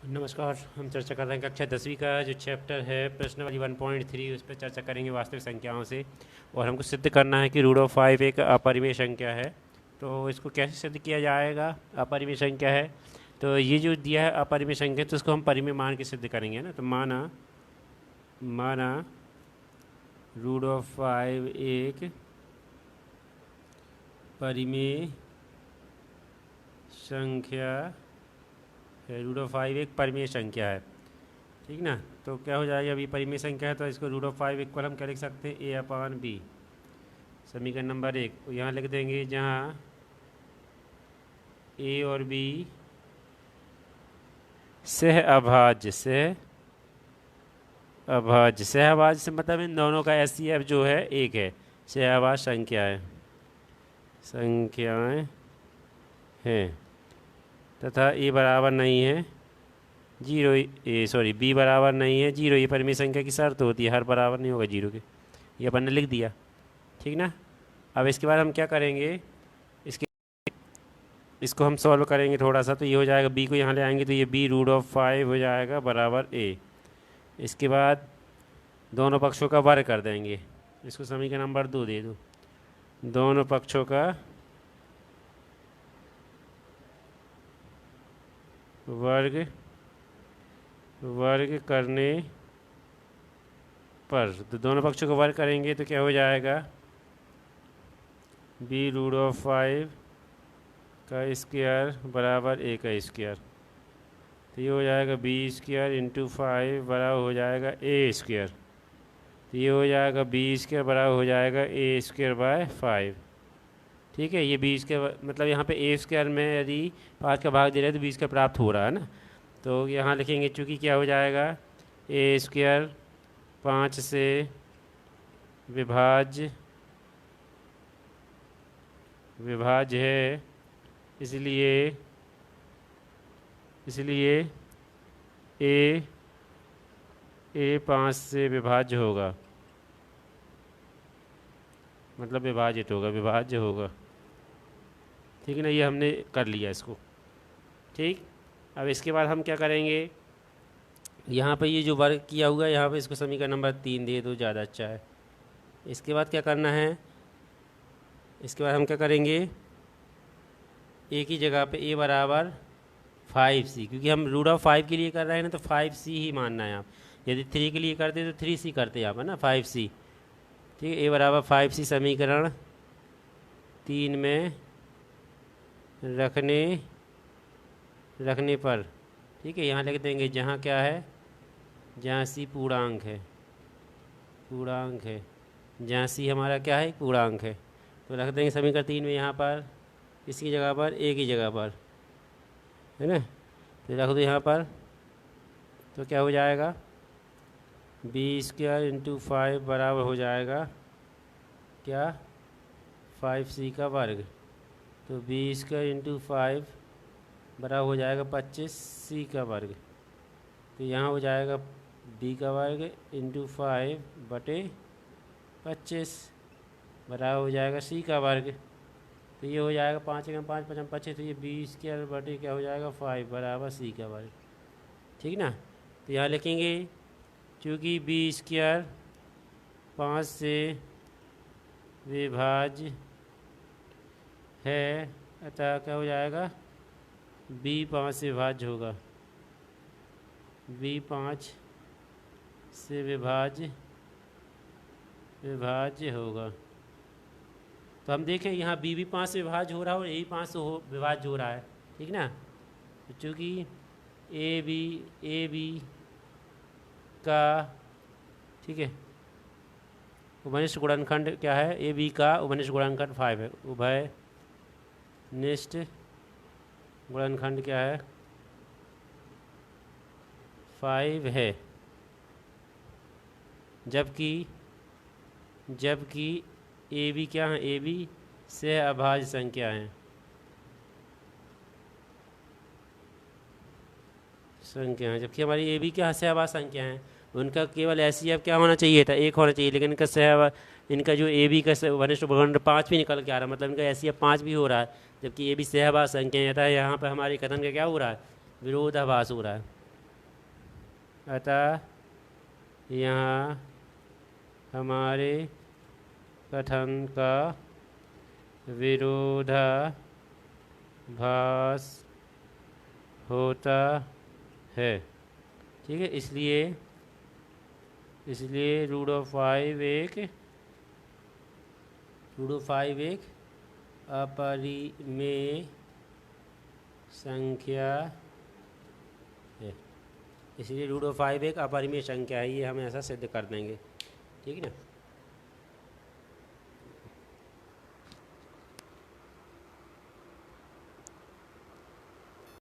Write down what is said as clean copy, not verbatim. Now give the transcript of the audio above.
नमस्कार। हम चर्चा कर रहे हैं कक्षा 10वीं का जो चैप्टर है प्रश्नावली 1.3, उस पर चर्चा करेंगे वास्तविक संख्याओं से। और हमको सिद्ध करना है कि रूट ऑफ 5 एक अपरिमेय संख्या है। तो इसको कैसे सिद्ध किया जाएगा? अपरिमेय संख्या है तो ये जो दिया है अपरिमेय संख्या, तो इसको हम परिमेय मान के सिद्ध करेंगे ना। तो माना माना रूट ऑफ 5 एक परिमेय संख्या है। रूट ऑफ 5 एक परिमेय संख्या है, ठीक ना। तो क्या हो जाएगा? अभी परिमेय संख्या है तो इसको रूट ऑफ 5 इक्वल हम क्या लिख सकते हैं? ए अपान बी। समीकरण नंबर 1 यहाँ लिख देंगे, जहाँ ए और बी सह अभाज्य से मतलब इन दोनों का एचसीएफ जो है एक है। सह अभाज्य संख्याएं हैं तथा ए बराबर नहीं है जीरो। बी बराबर नहीं है जीरो। ये परिमेय संख्या की शर्त होती है, हर बराबर नहीं होगा जीरो के। ये अपन ने लिख दिया, ठीक ना। अब इसके बाद हम क्या करेंगे? इसके इसको हम सॉल्व करेंगे थोड़ा सा। तो ये हो जाएगा, बी को यहाँ ले आएंगे तो ये बी रूट ऑफ 5 हो जाएगा बराबर ए। इसके बाद दोनों पक्षों का वर्ग कर देंगे। इसको समीकरण नंबर 2 दे दो। दोनों पक्षों का वर्ग करने पर, तो दोनों पक्षों को वर्ग करेंगे तो क्या हो जाएगा? बी रूट ऑफ 5 का स्क्वायर बराबर ए का स्क्वायर। तो ये हो जाएगा बी स्क्वायर इंटू 5 बराबर हो जाएगा ए स्क्वायर। तो ये हो जाएगा बी स्क्वायर बराबर हो जाएगा ए स्क्वायर बाय 5, ठीक है। ये बी स्क्वायर मतलब यहाँ पे ए स्क्वायर में यदि 5 का भाग दे रहे हैं तो बी स्क्वायर प्राप्त हो रहा है ना। तो यहाँ लिखेंगे, चूँकि क्या हो जाएगा, ए स्क्वायर 5 से विभाज्य है, इसलिए ए 5 से विभाज्य होगा, मतलब विभाज्य होगा, ठीक है ना। ये हमने कर लिया इसको, ठीक। अब इसके बाद हम क्या करेंगे? यहाँ पे ये जो वर्ग किया हुआ है यहाँ पे इसको समीकरण नंबर 3 दे दो, ज़्यादा अच्छा है। इसके बाद क्या करना है? इसके बाद हम क्या करेंगे? ए की जगह पे ए बराबर 5c, क्योंकि हम रूट ऑफ 5 के लिए कर रहे हैं ना, तो 5c ही मानना है आप। यदि 3 के लिए करते तो 3c करते आप, है ना, 5c, ठीक है। ए बराबर 5c समीकरण 3 में रखने पर, ठीक है। यहाँ लिख देंगे, जहाँ क्या है, जहाँ सी पूर्णांक है, जहाँ सी हमारा क्या है, पूर्णांक है। तो रख देंगे समीकरण 3 में, यहाँ पर इसकी जगह पर ए की जगह पर, है ना। तो रख दो यहाँ पर, तो क्या हो जाएगा? बी स्क्वायर इंटू 5 बराबर हो जाएगा क्या? 5c का वर्ग। तो बी स्क्वायर इंटू 5 बराबर हो जाएगा 25c का वर्ग। तो यहाँ हो जाएगा b का वर्ग इंटू 5 बटे 25 बराबर हो जाएगा c का वर्ग। तो ये हो जाएगा 5 एकम 5 5 25, तो ये बी स्क्वायर बटे क्या हो जाएगा 5 बराबर c का वर्ग, ठीक ना। तो यहाँ लिखेंगे, चूँकि बी स्क्वायर 5 से विभाज्य है, अतः क्या हो जाएगा? बी 5 से विभाज्य होगा, बी 5 से विभाज्य होगा। तो हम देखें यहाँ बी भी 5 से विभाज्य हो रहा है और ए भी 5 से विभाज्य हो रहा है, ठीक ना। तो चूँकि ए बी का, ठीक है, उभयनिष्ठ गुणनखंड क्या है? ए बी का उभयनिष्ठ गुणनखंड 5 है। उभयनिष्ठ गुणनखंड क्या है? 5 है। जबकि ए बी क्या है? ए बी से अभाज्य संख्या है, जबकि हमारी ए बी क्या सहअभाज्य संख्या है। उनका केवल एचसीएफ क्या होना चाहिए था? 1 होना चाहिए, लेकिन इनका जो ए बी का वरिष्ठ गुणनखंड 5 भी निकल के आ रहा है, मतलब इनका एचसीएफ 5 भी हो रहा है, जबकि ए बी सहअभाज्य संख्या है। यहाँ पर हमारे कथन का क्या हो रहा है? विरोधाभास हो रहा है। अतः यहाँ हमारे कथन का विरोधाभास होता है। ठीक है, इसलिए रूट ऑफ 5 एक अपरिमेय संख्या है। इसलिए रूट ऑफ 5 एक अपरिमेय संख्या है, ये हम ऐसा सिद्ध कर देंगे। ठीक है ना।